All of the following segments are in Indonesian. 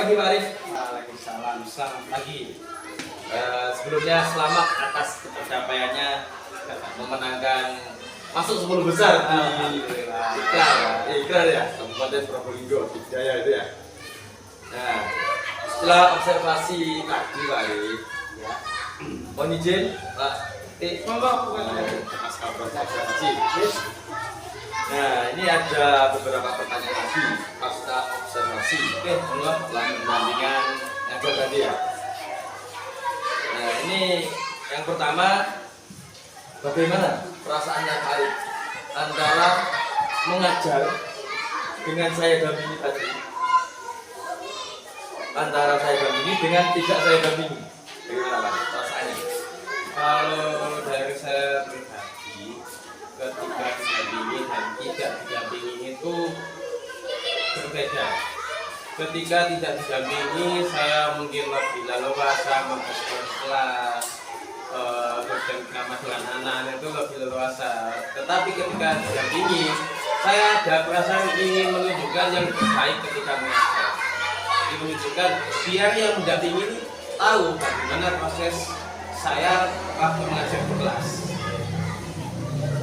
pagi Pak Arif. Waalaikumsalam, selamat pagi. Sebelumnya selamat atas pencapaiannya memenangkan masuk 10 besar di Ikrar ya, Kabupaten Probolinggo, Bidjaya itu ya. Nah, setelah observasi tadi Pak Arif, ya, mohon izin Pak Mas Kabro observasi. Nah, ini ada beberapa pertanyaan lagi pasca observasi. Oke, Allah perbandingan yang tadi ya. Nah, ini yang pertama, bagaimana perasaannya Pak Arif antara mengajar dengan saya dampingi tadi, antara saya dampingi dengan tidak saya dampingi, bagaimana Pak perasaannya? Kalau dari saya pribadi, ketika didampingi dan tidak didampingi itu berbeda. Ketika tidak didampingi, saya mungkin lebih leluasa mempersiapkan kelas, bercengkrama dengan anak-anak itu lebih leluasa. Tetapi ketika didampingi, saya ada perasaan ingin menunjukkan yang terbaik ketika mengajar. Ingin menunjukkan biar yang mendampingi ini tahu bagaimana proses saya waktu mengajar di kelas.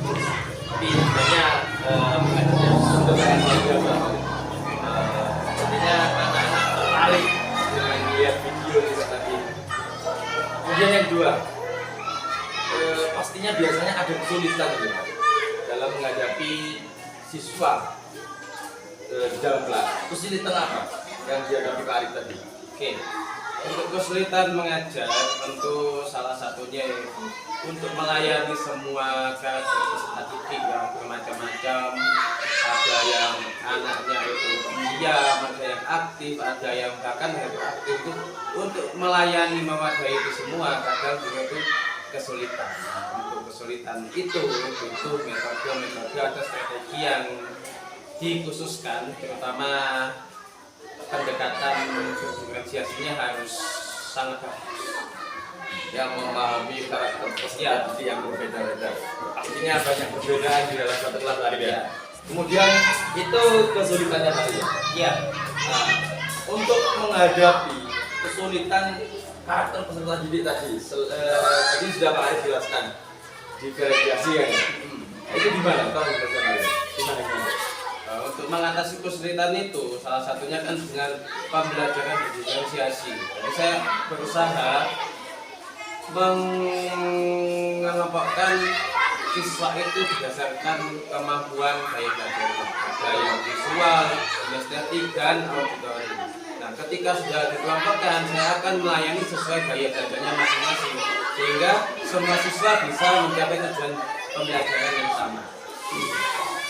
Tapi sebenarnya sudah sangat biasa. Sepertinya anak-anak tertarik dengan lihat video itu tadi. Kemudian yang kedua, pastinya biasanya ada kesulitan gitu, dalam menghadapi siswa di dalam kelas. Kesulitan apa yang dihadapi Pak Arif tadi? Oke, untuk kesulitan mengajar tentu salah satunya untuk melayani semua karakter peserta didik yang bermacam-macam. Ada yang anaknya itu diam, ada yang aktif, ada yang bahkan hyperaktif. Itu untuk melayani mewadahi itu semua kadang juga itu kesulitan. Untuk kesulitan itu butuh metode atau strategi yang dikhususkan, terutama pendekatan diferensiasinya harus sangat bagus. Yang memahami karakter peserta didik yang berbeda-beda. Pastinya banyak perbedaan di dalam satu kelas Arif ya. Kemudian itu kesulitannya tadi ya. Ya, Nah, untuk menghadapi kesulitan karakter peserta didik tadi, tadi sudah Pak Arif jelaskan diferensiasi ya. Itu gimana? Tahu jelaskan Arif? Gimana? untuk mengatasi kesulitan itu salah satunya kan dengan pembelajaran diferensiasi. Jadi saya berusaha mengelompokkan siswa itu berdasarkan kemampuan gaya belajar, ada yang visual, kinestetik, dan auditori. Nah, ketika sudah dikelompokkan, saya akan melayani sesuai gaya belajarnya masing-masing, sehingga semua siswa bisa mencapai tujuan pembelajaran yang sama.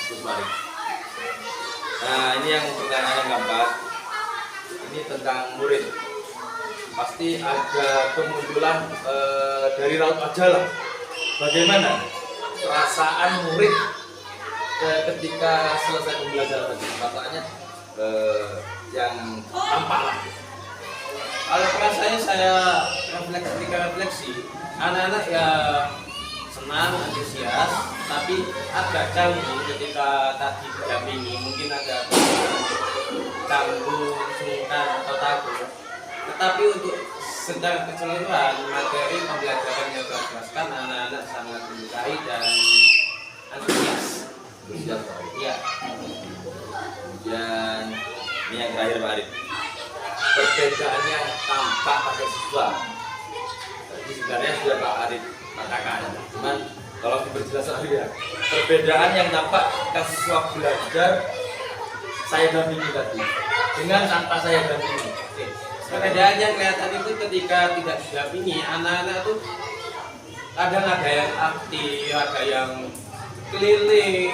Terus mari. Nah, ini yang pertanyaan yang keempat. Ini tentang murid. Pasti ada kemunculan dari raut wajah lah. Bagaimana perasaan murid ketika selesai pembelajaran tadi? Perasaannya yang tampak lah. Kalau perasaannya saya refleksi, anak-anak ya senang, antusias, tapi agak canggung ketika tadi didampingi, mungkin ada canggung, sungkan atau takut. Tetapi untuk secara keseluruhan materi pembelajaran yang saya jelaskan, anak-anak sangat menyukai dan antusias. Antusias. Iya. Kemudian ini yang terakhir Pak Arif. Perbedaannya tampak pada siswa. Tadi sebenarnya sudah Pak Arif katakan, cuman kalau diperjelas lagi ya, perbedaan yang tampak ketika siswa belajar saya dampingi tadi dengan tanpa saya dampingi. Perbedaan yang kelihatan itu ketika tidak didampingi, anak-anak itu kadang ada yang aktif, ada yang keliling,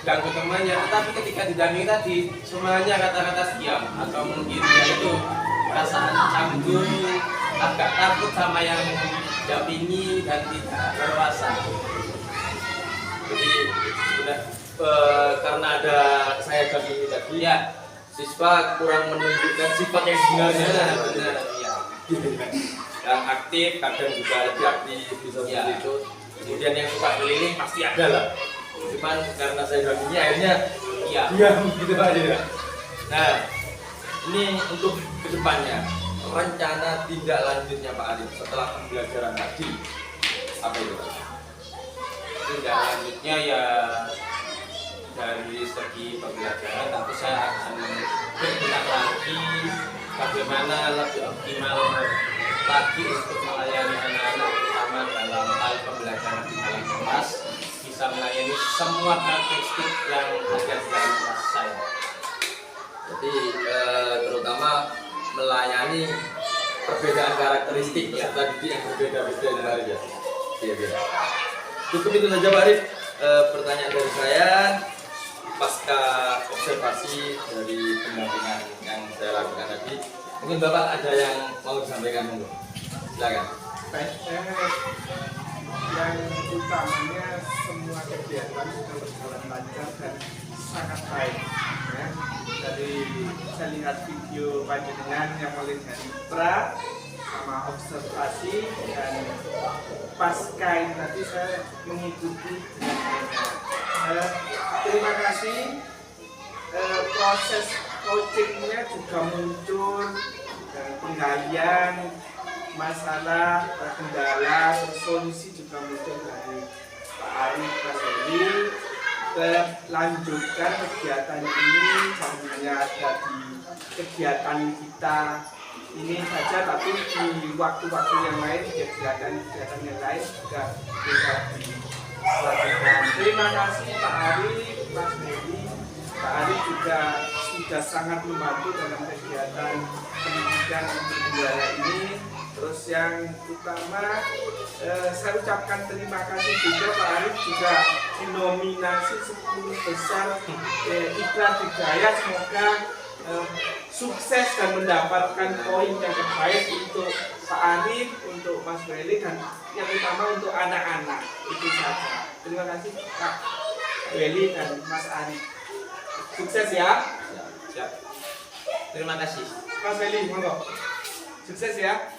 ganggu temannya, tetapi ketika didampingi tadi semuanya kata-kata diam atau mungkin itu perasaan canggung, agak takut sama yang dampingi dan tidak berwasa. Jadi sudah karena ada saya dampingi tadi ya, siswa kurang menunjukkan sifat yang sebenarnya. Benar, ya. Yang aktif, kadang juga lebih aktif, bisa seperti Ya. itu. Kemudian yang suka keliling pasti ada lah. Cuman karena saya dampingi akhirnya Iya. diam gitu aja ya. Nah, Ini untuk kedepannya, rencana tindak lanjutnya Pak Arif setelah pembelajaran tadi apa itu Pak? Tindak lanjutnya ya dari segi pembelajaran tentu saya akan bergerak lagi bagaimana lebih optimal lagi untuk melayani anak-anak terutama dalam hal pembelajaran di dalam kelas, bisa melayani semua karakteristik yang ada di dalam kelas saya. Jadi terutama melayani perbedaan karakteristik peserta didik yang berbeda-beda di Arif ya. Iya. Cukup itu saja Pak Arif. Pertanyaan dari saya pasca observasi dari pendampingan yang saya lakukan tadi. Mungkin Bapak ada yang mau disampaikan dulu. Silakan. Baik, yang utamanya semua kegiatan sudah berjalan lancar dan sangat baik. Ya. Dari saya lihat video panjenengan yang mulai dari pra sama observasi dan pasca ini tadi saya mengikuti dengan terima kasih. Proses coachingnya juga muncul dan penggalian masalah, kendala, solusi juga muncul dari Pak Arif, Mas Heli. Lanjutkan kegiatan ini, jangan hanya ada di kegiatan kita ini saja, tapi di waktu-waktu yang lain, kegiatan yang lain juga bisa dilakukan. Terima kasih Pak Arif, Mas Heli. Pak Arif juga sudah sangat membantu dalam kegiatan pendidikan untuk budaya ini. Terus yang utama saya ucapkan terima kasih juga Pak Arif juga dinominasi 10 besar Ikrar Digdaya. Semoga sukses dan mendapatkan poin yang terbaik untuk Pak Arif, untuk Mas Beli, dan yang utama untuk anak-anak. Itu saja. Terima kasih Pak Beli dan Mas Arif. Sukses ya. Siap. Terima kasih. Mas Beli, monggo. Sukses ya.